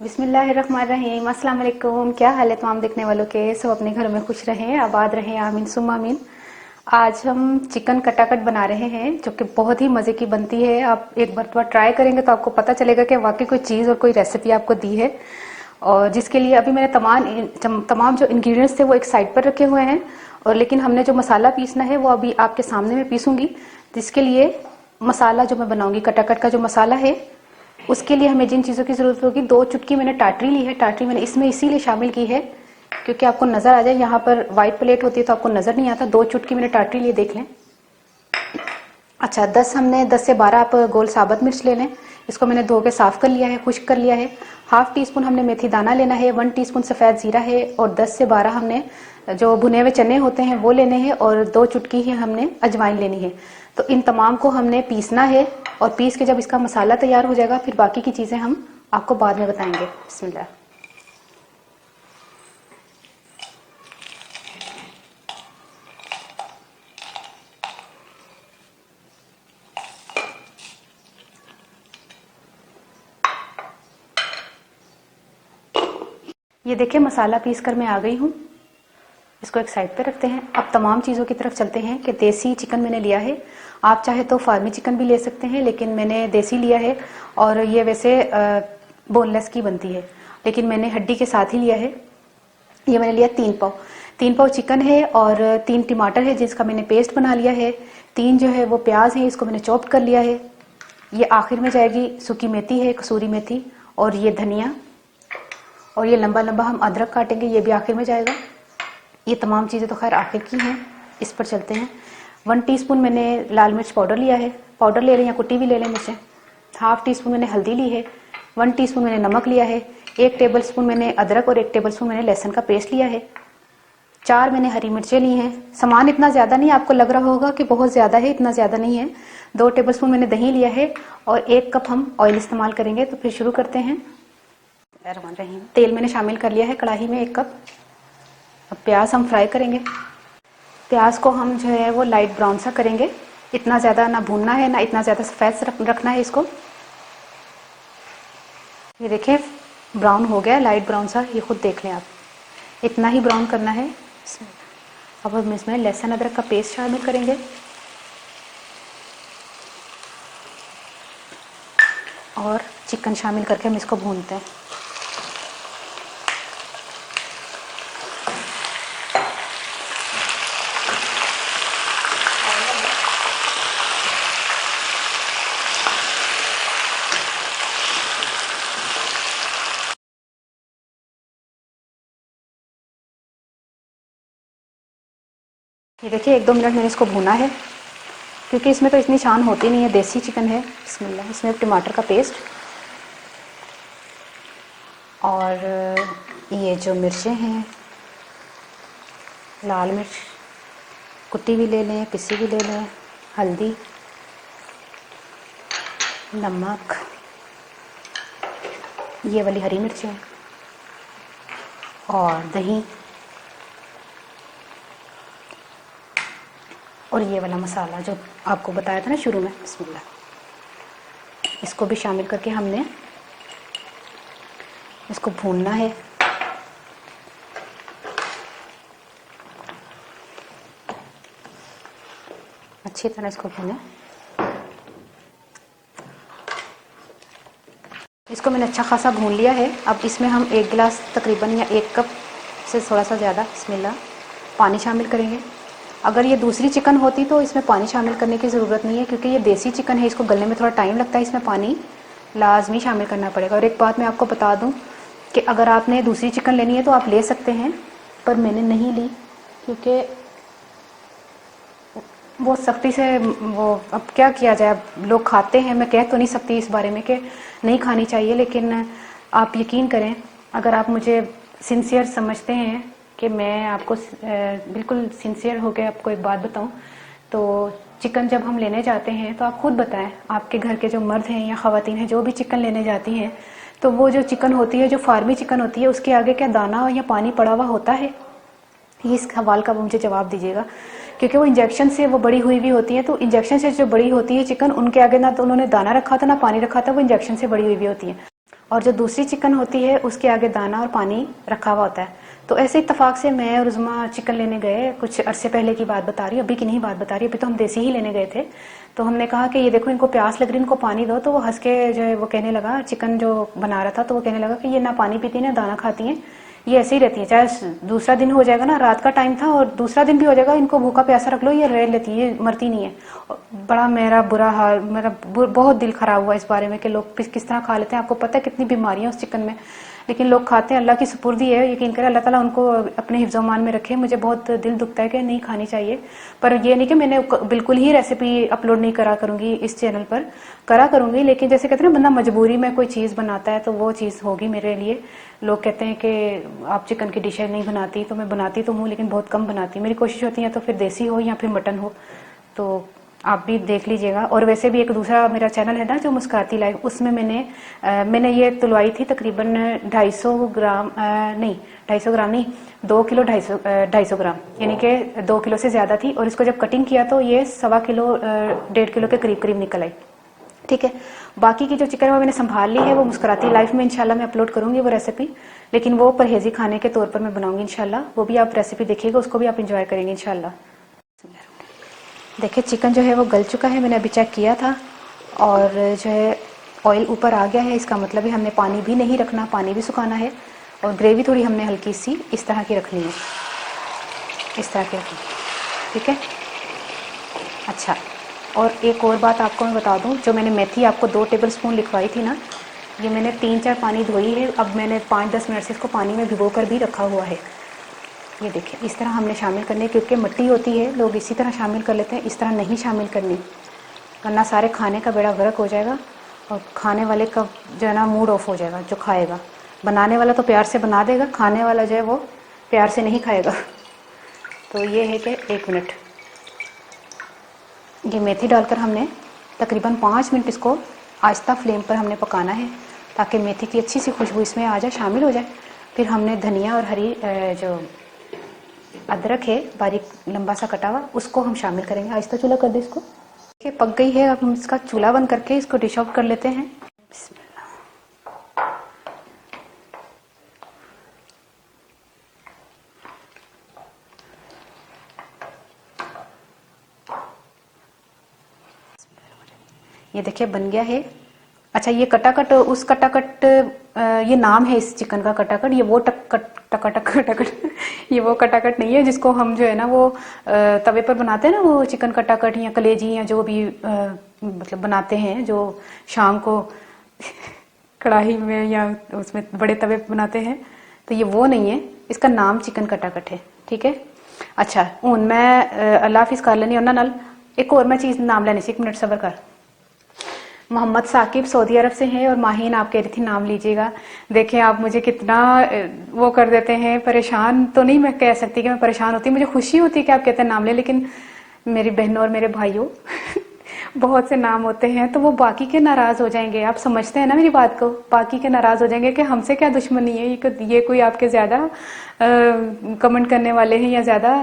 बिस्मिल्लाहिर्रहमानिर्रहीम। अस्सलाम वालेकुम। क्या हाल है तमाम देखने वालों के? सब अपने घर में खुश रहें, आबाद रहें, आमीन सुम्मा आमीन। आज हम चिकन कटाकट बना रहे हैं जो कि बहुत ही मज़े की बनती है। आप एक बार ट्राई करेंगे तो आपको पता चलेगा कि वाकई कोई चीज़ और कोई रेसिपी आपको दी है। और जिसके लिए अभी मैंने तमाम जो इंग्रेडिएंट्स थे वो एक साइड पर रखे हुए हैं, और लेकिन हमने जो मसाला पीसना है वो अभी आपके सामने में पीसूंगी। जिसके लिए मसाला जो मैं बनाऊंगी, कटाकट का जो मसाला है, उसके लिए हमें जिन चीज़ों की ज़रूरत होगी, 2 चुटकी मैंने टाटरी ली है। टाटरी मैंने इसमें इसीलिए शामिल की है क्योंकि आपको नज़र आ जाए। यहाँ पर वाइट प्लेट होती है तो आपको नज़र नहीं आता। 2 चुटकी मैंने टाटरी लिए, देख लें। अच्छा, 10 से 12 आप गोल साबुत मिर्च ले लें। इसको मैंने धो के साफ़ कर लिया है, खुश्क कर लिया है। हाफ टी स्पून हमने मेथी दाना लेना है, 1 टीस्पून सफ़ेद ज़ीरा है, और 10 से 12 हमने जो भुने हुए चने होते हैं वो लेने हैं, और 2 चुटकी ही हमने अजवाइन लेनी है। तो इन तमाम को हमने पीसना है, और पीस के जब इसका मसाला तैयार हो जाएगा फिर बाकी की चीज़ें हम आपको बाद में बताएंगे। बिस्मिल्लाह। ये देखिए, मसाला पीस कर मैं आ गई हूँ। इसको एक साइड पे रखते हैं। अब तमाम चीज़ों की तरफ चलते हैं कि देसी चिकन मैंने लिया है। आप चाहे तो फार्मी चिकन भी ले सकते हैं, लेकिन मैंने देसी लिया है। और ये वैसे बोनलेस की बनती है, लेकिन मैंने हड्डी के साथ ही लिया है। ये मैंने लिया 3 पाव चिकन है, और 3 टमाटर है जिसका मैंने पेस्ट बना लिया है। 3 जो है वो प्याज है, इसको मैंने चॉप कर लिया है। ये आखिर में जाएगी। सूखी मेथी है, कसूरी मेथी, और ये धनिया, और ये लंबा लंबा हम अदरक काटेंगे, ये भी आखिर में जाएगा। ये तमाम चीज़ें तो खैर आखिर की हैं। इस पर चलते हैं। 1 टीस्पून मैंने लाल मिर्च पाउडर लिया है। पाउडर ले लें या कुटी भी ले लें मिर्चें। हाफ टी स्पून मैंने हल्दी ली है। 1 टीस्पून मैंने नमक लिया है। 1 टेबल स्पून मैंने अदरक और 1 टेबल स्पून मैंने लहसुन का पेस्ट लिया है। 4 मैंने हरी मिर्चें ली हैं। सामान इतना ज़्यादा नहीं, आपको लग रहा होगा कि बहुत ज़्यादा है, इतना ज़्यादा नहीं है। 2 टेबल स्पून मैंने दही लिया है, और 1 कप हम ऑयल इस्तेमाल करेंगे। तो फिर शुरू करते हैं। तेल मैंने शामिल कर लिया है कढ़ाई में, 1 कप। अब प्याज हम फ्राई करेंगे। प्याज को हम जो है वो लाइट ब्राउन सा करेंगे। इतना ज़्यादा ना भूनना है, ना इतना ज़्यादा सफ़ेद रखना है इसको। ये देखिए, ब्राउन हो गया, लाइट ब्राउन सा, ये खुद देख लें आप। इतना ही ब्राउन करना है। अब हम इसमें लहसुन अदरक का पेस्ट शामिल करेंगे, और चिकन शामिल करके हम इसको भूनते हैं। ये देखिए, 1-2 मिनट मैंने इसको भूना है, क्योंकि इसमें तो इतनी शान होती नहीं है, देसी चिकन है। बिस्मिल्लाह। इसमें टमाटर का पेस्ट, और ये जो मिर्चें हैं, लाल मिर्च कुटी भी ले लें, पिसी भी ले लें, हल्दी, नमक, ये वाली हरी मिर्चें, और दही, और ये वाला मसाला जो आपको बताया था ना शुरू में। बिस्मिल्लाह। इसको भी शामिल करके हमने इसको भूनना है। अच्छी तरह इसको भूनें। इसको मैंने अच्छा खासा भून लिया है। अब इसमें हम 1 गिलास तकरीबन, या 1 कप से थोड़ा सा ज़्यादा, बिस्मिल्लाह, पानी शामिल करेंगे। अगर ये दूसरी चिकन होती तो इसमें पानी शामिल करने की ज़रूरत नहीं है, क्योंकि ये देसी चिकन है, इसको गलने में थोड़ा टाइम लगता है, इसमें पानी लाजमी शामिल करना पड़ेगा। और एक बात मैं आपको बता दूं कि अगर आपने दूसरी चिकन लेनी है तो आप ले सकते हैं, पर मैंने नहीं ली, क्योंकि वो सख्ती से, वो अब क्या किया जाए, लोग खाते हैं। मैं कह तो नहीं सकती इस बारे में कि नहीं खानी चाहिए, लेकिन आप यकीन करें, अगर आप मुझे सिंसियर समझते हैं कि मैं आपको बिल्कुल सिंसियर होकर आपको एक बात बताऊं, तो चिकन जब हम लेने जाते हैं तो आप खुद बताएं, आपके घर के जो मर्द हैं या ख़वातीन हैं जो भी चिकन लेने जाती हैं, तो वो जो चिकन होती है, जो फार्मी चिकन होती है, उसके आगे क्या दाना या पानी पड़ा हुआ होता है? ये इस सवाल का मुझे जवाब दीजिएगा, क्योंकि वो इंजेक्शन से वो बड़ी हुई भी होती है। तो इंजेक्शन से जो बड़ी होती है चिकन, उनके आगे ना तो उन्होंने दाना रखा था ना पानी रखा था, वो इंजेक्शन से बड़ी हुई भी होती है। और जो दूसरी चिकन होती है उसके आगे दाना और पानी रखा हुआ होता है। तो ऐसे इत्तेफाक से मैं और उज़मा चिकन लेने गए, कुछ अरसे पहले की बात बता रही हूँ, अभी की नहीं बात बता रही, अभी तो हम देसी ही लेने गए थे। तो हमने कहा कि ये देखो इनको प्यास लग रही है, इनको पानी दो। तो वो हंस के जो है वो कहने लगा, चिकन जो बना रहा था, तो वो कहने लगा कि ये ना पानी पीती ना दाना खाती हैं, ये ऐसे ही रहती है, चाहे दूसरा दिन हो जाएगा ना, रात का टाइम था और दूसरा दिन भी हो जाएगा, इनको भूखा प्यासा रख लो, ये रह लेती है, ये मरती नहीं है। बड़ा मेरा बुरा हाल, बहुत दिल खराब हुआ इस बारे में कि लोग किस तरह खा लेते हैं। आपको पता है कितनी बीमारियां उस चिकन में, लेकिन लोग खाते हैं। अल्लाह की सुपुर्दी है, यकीन करें, अल्लाह ताला उनको अपने हिफ्ज़-ओ-मान में रखे। मुझे बहुत दिल दुखता है कि नहीं खानी चाहिए, पर ये नहीं कि मैंने बिल्कुल ही रेसिपी अपलोड नहीं करा करूंगी इस चैनल पर, करा करूंगी, लेकिन जैसे कहते हैं ना, बंदा मजबूरी में कोई चीज़ बनाता है तो वो चीज़ होगी मेरे लिए। लोग कहते हैं कि आप चिकन की डिशें नहीं बनाती, तो मैं बनाती तो हूँ लेकिन बहुत कम बनाती। मेरी कोशिश होती है तो फिर देसी हो या फिर मटन हो, तो आप भी देख लीजिएगा। और वैसे भी एक दूसरा मेरा चैनल है ना जो मुस्कुराती लाइफ, उसमें मैंने ये तुलवाई थी तकरीबन 250 ग्राम, नहीं 250 ग्राम नहीं, 2 किलो 250 ग्राम, यानी कि 2 किलो से ज़्यादा थी। और इसको जब कटिंग किया तो ये 1.25 किलो 1.5 किलो के करीब करीब निकल आई। ठीक है, बाकी की जो चिकन वो मैंने संभाल ली है, वो मुस्कुराती लाइफ में इंशाल्लाह मैं अपलोड करूंगी वो रेसिपी, लेकिन वो परहेजी खाने के तौर पर मैं बनाऊंगी इंशाल्लाह। वो भी आप रेसिपी देखिएगा, उसको भी आप इंजॉय करेंगे इंशाल्लाह। देखिए चिकन जो है वो गल चुका है, मैंने अभी चेक किया था, और जो है ऑयल ऊपर आ गया है, इसका मतलब है हमने पानी भी नहीं रखना, पानी भी सुखाना है। और ग्रेवी थोड़ी हमने हल्की सी इस तरह की रखनी है, इस तरह की रखनी, ठीक है। अच्छा, और एक और बात आपको मैं बता दूं, जो मैंने मेथी आपको 2 टेबल स्पून लिखवाई थी ना, ये मैंने 3-4 पानी धोई है। अब मैंने 5-10 मिनट से इसको पानी में भिगो कर भी रखा हुआ है। ये देखिए इस तरह हमने शामिल करने, क्योंकि मिट्टी होती है, लोग इसी तरह शामिल कर लेते हैं, इस तरह नहीं शामिल करनी, वरना सारे खाने का बेड़ा गर्क हो जाएगा और खाने वाले का जो है ना मूड ऑफ हो जाएगा। जो खाएगा, बनाने वाला तो प्यार से बना देगा, खाने वाला जो है वो प्यार से नहीं खाएगा। तो ये है कि 1 मिनट ये मेथी डालकर हमने तकरीबन 5 मिनट इसको आहिस्ता फ्लेम पर हमने पकाना है, ताकि मेथी की अच्छी सी खुशबू इसमें आ जाए, शामिल हो जाए। फिर हमने धनिया और हरी जो अदरक है बारीक लंबा सा कटा हुआ, उसको हम शामिल करेंगे। आहिस्ता चूल्हा कर दे इसको, पक गई है। अब हम इसका चूल्हा बंद करके इसको डिश आउट कर लेते हैं। ये देखिए बन गया है। अच्छा, ये कटाकट, उस कटाकट, ये नाम है इस चिकन का कटाकट, ये वो कटाकट ये वो कटाकट नहीं है जिसको हम जो है ना वो तवे पर बनाते हैं ना, वो चिकन कटाकट या कलेजी या जो भी मतलब बनाते हैं जो शाम को कढ़ाई में या उसमें बड़े तवे पर बनाते हैं, तो ये वो नहीं है, इसका नाम चिकन कटाकट है, ठीक है। अच्छा हूँ मैं अल्लाह हाफिज कर लेनी उन्होंने नाल। एक और मैं चीज़ नाम लेनी सी, 1 मिनट सबर कर। मोहम्मद साकिब सऊदी अरब से हैं और माहीन आप कह रही थी नाम लीजिएगा। देखें आप मुझे कितना वो कर देते हैं, परेशान तो नहीं मैं कह सकती कि मैं परेशान होती, मुझे खुशी होती है कि आप कहते हैं नाम ले, लेकिन मेरी बहनों और मेरे भाइयों बहुत से नाम होते हैं तो वो बाकी के नाराज हो जाएंगे। आप समझते हैं ना मेरी बात को, बाकी के नाराज हो जाएंगे कि हमसे क्या दुश्मनी है, ये कोई आपके ज्यादा कमेंट करने वाले हैं या ज्यादा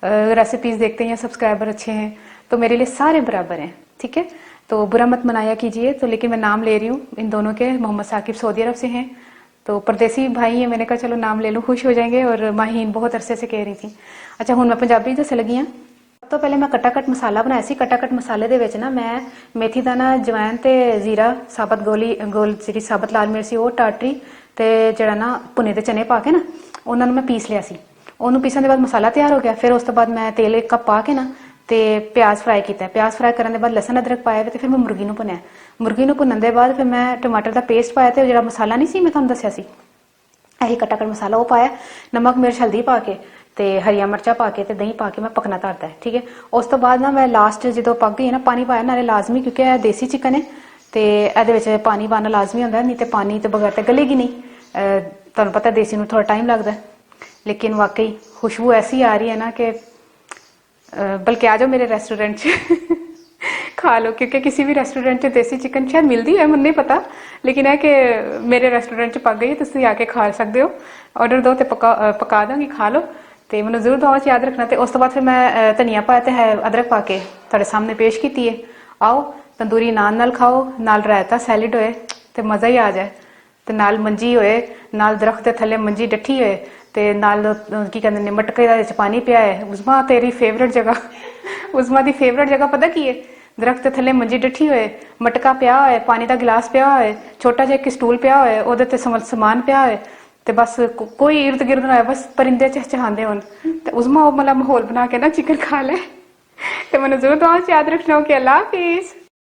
रेसिपीज देखते हैं या सब्सक्राइबर अच्छे हैं, तो मेरे लिए सारे बराबर हैं, ठीक है। तो बुरा मत मनाया कीजिए। तो लेकिन मैं नाम ले रही हूँ इन दोनों के, मोहम्मद साकिब सऊदी अरब से हैं, तो परदेसी भाई है, मैंने कहा चलो नाम ले लूँ, खुश हो जाएंगे। और माहीन बहुत अरसे से कह रही थी। अच्छा हूँ मैं पंजाबी दस लगी हाँ। तो पहले मैं कटाकट मसाला बनाया सी। कटाकट मसाले दे विच ना मैं मेथी दाना, जवैन ते जीरा, साबत गोल जी साबत लाल मिर्च सी, वो टाटरी ते जड़ा ना भुने दे चने पा के ना उन्होंने मैं पीस लिया सी। उन्होंने पीसन के बाद मसाला तैयार हो गया। फिर उस तो बाद मैं तेल 1 कप पा के ना ते प्याज फ्राई किया। प्याज फ्राई करने के बाद लसन अदरक पाया, तो फिर मैं मुर्गी नूं भुनिया। मुर्गी नूं भुनन के बाद फिर मैं टमाटर का पेस्ट पाया, तो जो मसाला नहीं सी मैं तुहानूं दस्सिया सी यही कटाकट मसाला वो पाया, नमक मिर्च हल्दी पा के ते हरिया मिर्चा पा के ते दही पा के मैं पकना धरता है, ठीक है। उस तो बाद ना मैं लास्ट जो पक गई ना पानी पाया नाले लाजमी, क्योंकि यह देसी चिकन है तो ये पानी पाना लाजमी होंगे, नहीं तो पानी तो बगैर तो गलेगी नहीं। तुहानूं पता देसी नूं थोड़ा टाइम लगता है, लेकिन वाकई खुशबू ऐसी आ रही है ना कि बल्कि आ जाओ मेरे रेस्टोरेंट च खा लो, क्योंकि किसी भी रेस्टोरेंट च देसी चिकन शायद मिलती है, मुझे नहीं पता, लेकिन है कि मेरे रेस्टोरेंट च पक गई, तुम आके खा सकते हो। ऑर्डर दो तो पका दूंगी, खा लो। तो मैंने जरूर दुआ याद रखना। तो उस तो बाद फिर मैं धनिया पाया तो है अदरक पा के थोड़े सामने पेश की है। आओ तंदूरी नान नाल खाओ, नाल रायता सैलड होए तो मज़ा ही आ जाए। ਤੇ ਨਾਲ ਮੰਜੀ ਹੋਏ, ਨਾਲ ਦਰਖਤ ਦੇ ਥੱਲੇ ਮੰਜੀ ਡੱਠੀ ਹੋਏ ਤੇ ਨਾਲ ਕੀ ਕਹਿੰਦੇ ਨੇ ਮਟਕੇ ਦੇ ਵਿੱਚ ਪਾਣੀ ਪਿਆ ਹੈ। ਉਸਮਾ ਤੇਰੀ ਫੇਵਰੇਟ ਜਗ੍ਹਾ, ਉਸਮਾ ਦੀ ਫੇਵਰੇਟ ਜਗ੍ਹਾ ਪਤਾ ਕੀ ਹੈ? ਦਰਖਤ ਦੇ ਥੱਲੇ ਮੰਜੀ ਡੱਠੀ ਹੋਏ, ਮਟਕਾ ਪਿਆ ਹੋਏ, ਪਾਣੀ ਦਾ ਗਿਲਾਸ ਪਿਆ ਹੋਏ, ਛੋਟਾ ਜਿਹਾ ਇੱਕ ਸਟੂਲ ਪਿਆ ਹੋਏ, ਉਹਦੇ ਤੇ ਸਮਾਨ ਪਿਆ ਹੋਏ ਤੇ ਬਸ ਕੋਈ ਇਰਦ ਗਿਰਦ ਨਾ ਹੋਏ, ਬਸ परिंदे चहचहांदे होन ते उस्मा वो मतलब माहौल बना के ना चिकन खा ले। तो मैंने जरूर दुआ याद रखना हो कि अल्लाह हाफिज।